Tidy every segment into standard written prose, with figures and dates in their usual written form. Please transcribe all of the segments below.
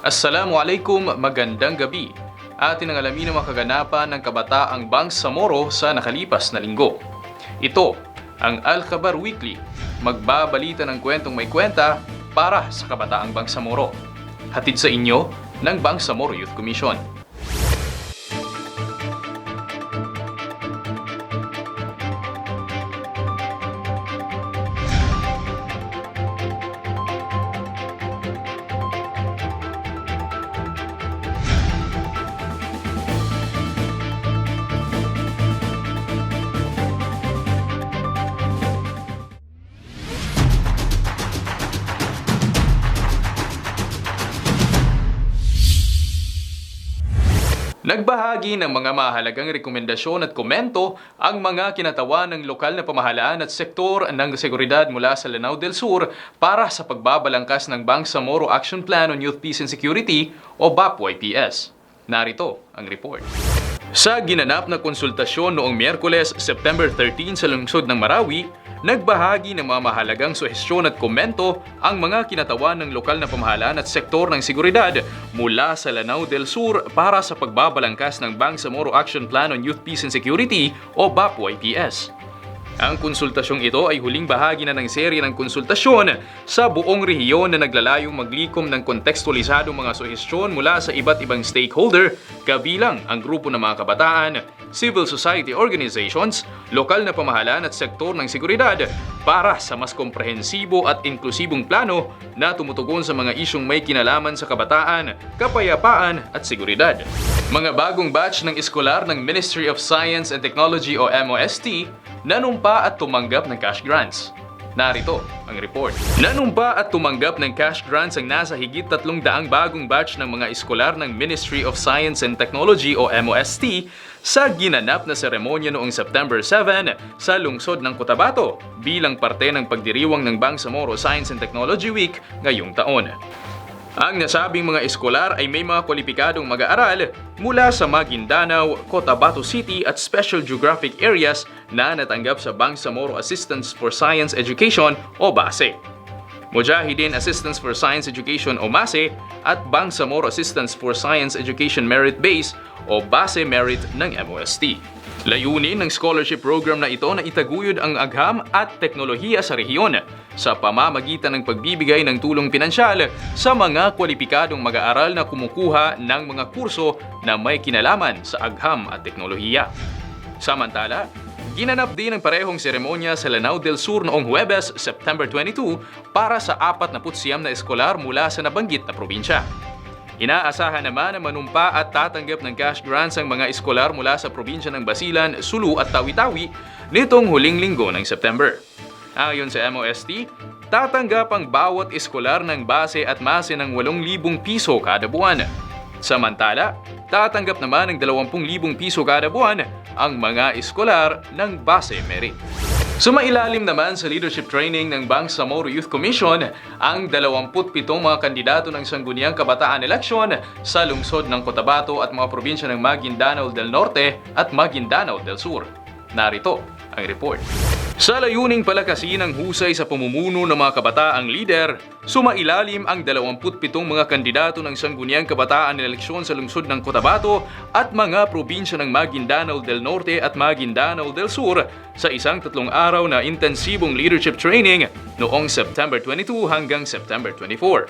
Assalamualaikum, magandang gabi. Atin ang alamin ang mga kaganapan ng Kabataang Bangsamoro sa nakalipas na linggo. Ito ang Al-Khabar Weekly, magbabalita ng kwentong may kwenta para sa Kabataang Bangsamoro. Hatid sa inyo ng Bangsamoro Youth Commission. Nagbahagi ng mga mahalagang rekomendasyon at komento ang mga kinatawan ng lokal na pamahalaan at sektor ng seguridad mula sa Lanao del Sur para sa pagbabalangkas ng Bangsamoro Action Plan on Youth Peace and Security o BAPYPS. Narito ang report. Sa ginanap na konsultasyon noong Miyerkules, September 13 sa lungsod ng Marawi, nagbahagi ng mga mahalagang suhestyon at komento ang mga kinatawan ng lokal na pamahalaan at sektor ng seguridad mula sa Lanao del Sur para sa pagbabalangkas ng Bangsamoro Action Plan on Youth Peace and Security o BAPYPS. Ang konsultasyong ito ay huling bahagi na ng serye ng konsultasyon sa buong rehiyon na naglalayong maglikom ng kontekstualisadong mga suhestyon mula sa iba't ibang stakeholder, kabilang ang grupo ng mga kabataan, civil society organizations, lokal na pamahalaan at sektor ng seguridad para sa mas komprehensibo at inklusibong plano na tumutugon sa mga isyong may kinalaman sa kabataan, kapayapaan at seguridad. Mga bagong batch ng eskolar ng Ministry of Science and Technology o MOST nanumpa at tumanggap ng cash grants. Narito ang report. Nanumpa at tumanggap ng cash grants ang nasa higit 300 bagong batch ng mga eskolar ng Ministry of Science and Technology o MOST sa ginanap na seremonya noong September 7 sa lungsod ng Cotabato bilang parte ng pagdiriwang ng Bangsamoro Science and Technology Week ngayong taon. Ang nasabing mga eskolar ay may mga kwalipikadong mag-aaral mula sa Maguindanao, Cotabato City at Special Geographic Areas na natanggap sa Bangsamoro Assistance for Science Education o BASE, Mujahideen Assistance for Science Education o MASE at Bangsamoro Assistance for Science Education Merit Base o BASE Merit ng MOST. Layunin ng scholarship program na ito na itaguyod ang agham at teknolohiya sa rehiyon sa pamamagitan ng pagbibigay ng tulong pinansyal sa mga kwalipikadong mag-aaral na kumukuha ng mga kurso na may kinalaman sa agham at teknolohiya. Samantala, ginanap din ang parehong seremonya sa Lanao del Sur noong Huwebes, September 22 para sa 49 na eskolar mula sa nabanggit na probinsya. Inaasahan naman na manumpa at tatanggap ng cash grants ang mga eskolar mula sa probinsya ng Basilan, Sulu at Tawi-Tawi nitong huling linggo ng September. Ayon sa MOST, tatanggap ang bawat eskolar ng base at mase ng 8,000 piso kada buwan. Samantala, tatanggap naman ng 20,000 piso kada buwan ang mga eskolar ng base merit. Sumailalim naman sa leadership training ng Bangsamoro Youth Commission ang 27 mga kandidato ng Sangguniang Kabataan Eleksyon sa lungsod ng Cotabato at mga probinsya ng Maguindanao del Norte at Maguindanao del Sur. Narito ang report. Sa layuning palakasin ang husay sa pamumuno ng mga kabataang lider, sumailalim ang 27 mga kandidato ng Sangguniang Kabataan Eleksyon sa lungsod ng Cotabato at mga probinsya ng Maguindanao del Norte at Maguindanao del Sur sa isang 3 araw na intensibong leadership training noong September 22 hanggang September 24.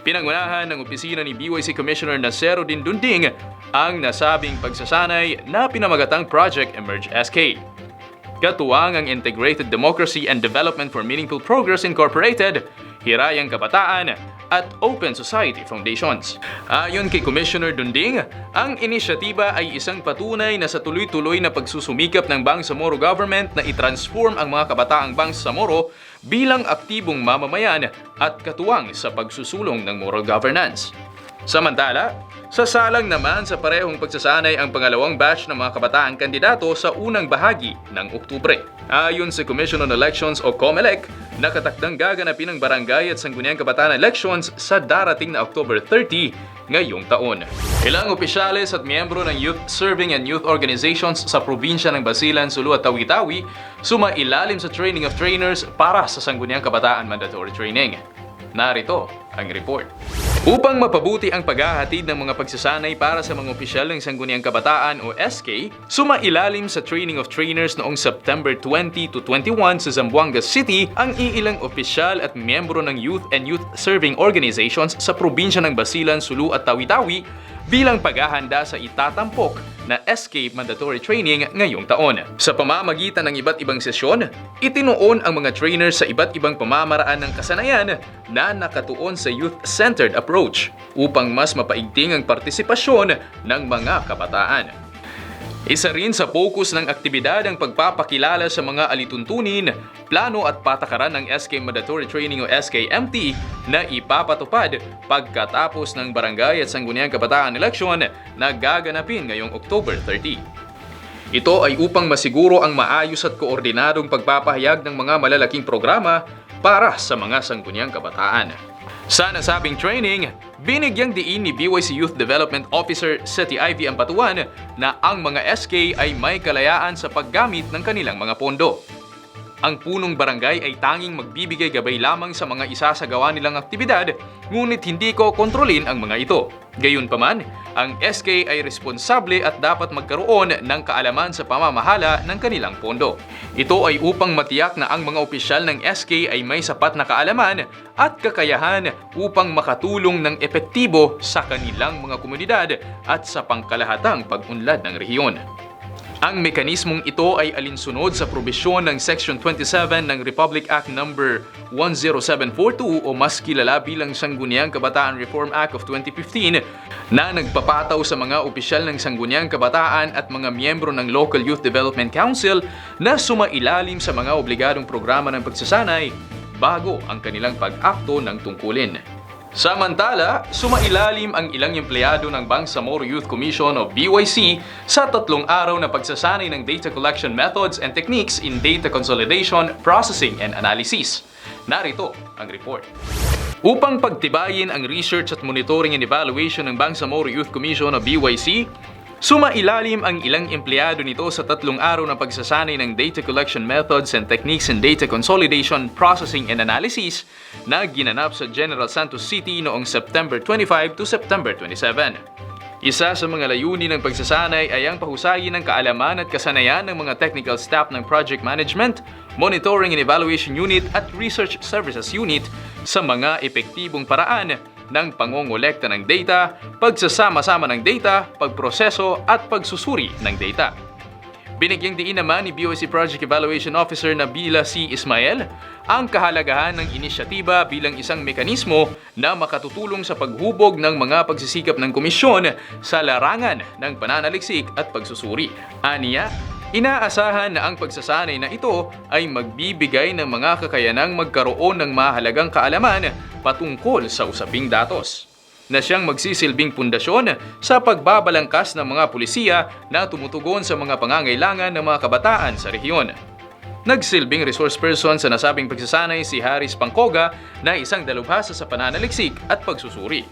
Pinangunahan ng opisina ni BYC Commissioner Naseruddin Dunding ang nasabing pagsasanay na pinamagatang Project Emerge SK. Katuwang ang Integrated Democracy and Development for Meaningful Progress Incorporated, Hirayang Kabataan at Open Society Foundations. Ayon kay Commissioner Dunding, ang inisyatiba ay isang patunay na sa tuloy-tuloy na pagsusumikap ng Bangsamoro Government na i-transform ang mga kabataang Bangsamoro bilang aktibong mamamayan at katuwang sa pagsusulong ng moral governance. Samantala, sasalang naman sa parehong pagsasanay ang pangalawang batch ng mga kabataang kandidato sa unang bahagi ng Oktubre. Ayon sa Commission on Elections o COMELEC, nakatakdang gaganapin ang barangay at sangguniang kabataan elections sa darating na October 30 ngayong taon. Ilang opisyales at miyembro ng youth serving and youth organizations sa probinsya ng Basilan, Sulu at Tawi-Tawi sumailalim sa training of trainers para sa sangguniang kabataan mandatory training. Narito ang report. Upang mapabuti ang paghahatid ng mga pagsasanay para sa mga opisyal ng Sangguniang Kabataan o SK, sumailalim sa Training of Trainers noong September 20 to 21 sa Zamboanga City ang iilang opisyal at miyembro ng youth and youth serving organizations sa probinsya ng Basilan, Sulu at Tawi-Tawi bilang paghahanda sa itatampok na SK Mandatory Training ngayong taon. Sa pamamagitan ng iba't ibang sesyon, itinuon ang mga trainers sa iba't ibang pamamaraan ng kasanayan na nakatuon sa youth-centered approach upang mas mapaigting ang partisipasyon ng mga kabataan. Isa rin sa focus ng aktibidad ang pagpapakilala sa mga alituntunin, plano at patakaran ng SK Mandatory Training o SKMT na ipapatupad pagkatapos ng Barangay at Sangguniang Kabataan Election na gaganapin ngayong October 30. Ito ay upang masiguro ang maayos at koordinadong pagpapahayag ng mga malalaking programa para sa mga sangguniang kabataan. Sa nasabing training, binigyang diin ni BYC Youth Development Officer Seti Ivy Ampatuan na ang mga SK ay may kalayaan sa paggamit ng kanilang mga pondo. Ang punong barangay ay tanging magbibigay gabay lamang sa mga isasagawa nilang aktibidad, ngunit hindi ko kontrolin ang mga ito. Gayunpaman, ang SK ay responsable at dapat magkaroon ng kaalaman sa pamamahala ng kanilang pondo. Ito ay upang matiyak na ang mga opisyal ng SK ay may sapat na kaalaman at kakayahan upang makatulong ng epektibo sa kanilang mga komunidad at sa pangkalahatang pag-unlad ng rehiyon. Ang mekanismong ito ay alinsunod sa probisyon ng Section 27 ng Republic Act No. 10742 o mas kilala bilang Sangguniang Kabataan Reform Act of 2015 na nagpapataw sa mga opisyal ng Sangguniang Kabataan at mga miyembro ng Local Youth Development Council na sumailalim sa mga obligadong programa ng pagsasanay bago ang kanilang pag-akto ng tungkulin. Samantala, sumailalim ang ilang empleyado ng Bangsamoro Youth Commission o BYC sa 3 araw na pagsasanay ng data collection methods and techniques in data consolidation, processing, and analysis. Narito ang report. Upang pagtibayin ang research at monitoring and evaluation ng Bangsamoro Youth Commission o BYC, sumailalim ang ilang empleyado nito sa 3 araw na pagsasanay ng data collection methods and techniques in data consolidation, processing, and analysis na ginanap sa General Santos City noong September 25 to September 27. Isa sa mga layunin ng pagsasanay ay ang pahusayin ng kaalaman at kasanayan ng mga technical staff ng Project Management, Monitoring and Evaluation Unit at Research Services Unit sa mga epektibong paraan ng pangongolekta ng data, pagsasama-sama ng data, pagproseso at pagsusuri ng data. Binigyang diin naman ni BOC Project Evaluation Officer na Bila C. Ismael ang kahalagahan ng inisyatiba bilang isang mekanismo na makatutulong sa paghubog ng mga pagsisikap ng komisyon sa larangan ng pananaliksik at pagsusuri. Aniya, inaasahan na ang pagsasanay na ito ay magbibigay ng mga kakayanang magkaroon ng mahalagang kaalaman patungkol sa usaping datos, na siyang magsisilbing pundasyon sa pagbabalangkas ng mga pulisiya na tumutugon sa mga pangangailangan ng mga kabataan sa rehiyon. Nagsilbing resource person sa nasabing pagsasanay si Haris Pangkoga na isang dalubhasa sa pananaliksik at pagsusuri.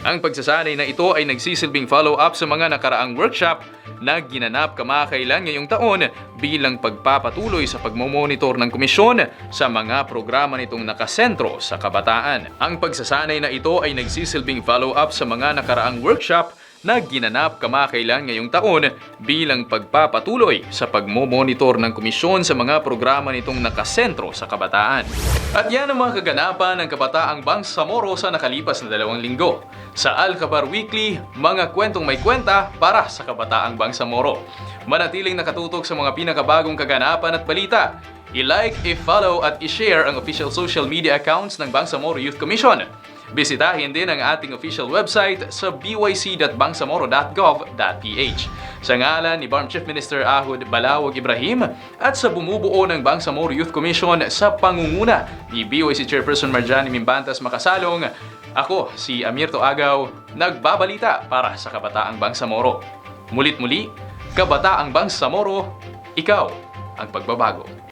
Ang pagsasanay na ito ay nagsisilbing follow-up sa mga nakaraang workshop na ginanap kamakailan ngayong taon bilang pagpapatuloy sa pagmomonitor ng komisyon sa mga programa nitong nakasentro sa kabataan. Ang pagsasanay na ito ay nagsisilbing follow-up sa mga nakaraang workshop na ginanap kamakailan ngayong taon bilang pagpapatuloy sa pagmomonitor ng komisyon sa mga programa nitong nakasentro sa kabataan. At yan ang mga kaganapan ng Kabataang Bangsamoro sa nakalipas na 2 linggo. Sa Alcabar Weekly, mga kwentong may kwenta para sa Kabataang Bangsamoro. Manatiling nakatutok sa mga pinakabagong kaganapan at balita. I-like, i-follow at i-share ang official social media accounts ng Bangsamoro Youth Commission. Bisitahin din ang ating official website sa byc.bangsamoro.gov.ph. Sa ngalan ni BARM Chief Minister Ahud Balawag Ibrahim at sa bumubuo ng Bangsamoro Youth Commission sa pangunguna ni BYC Chairperson Marjani Mimbantas Makasalong, ako si Amirto Agaw, nagbabalita para sa Kabataang Bangsamoro. Mulit-muli, Kabataang Bangsamoro, ikaw ang pagbabago.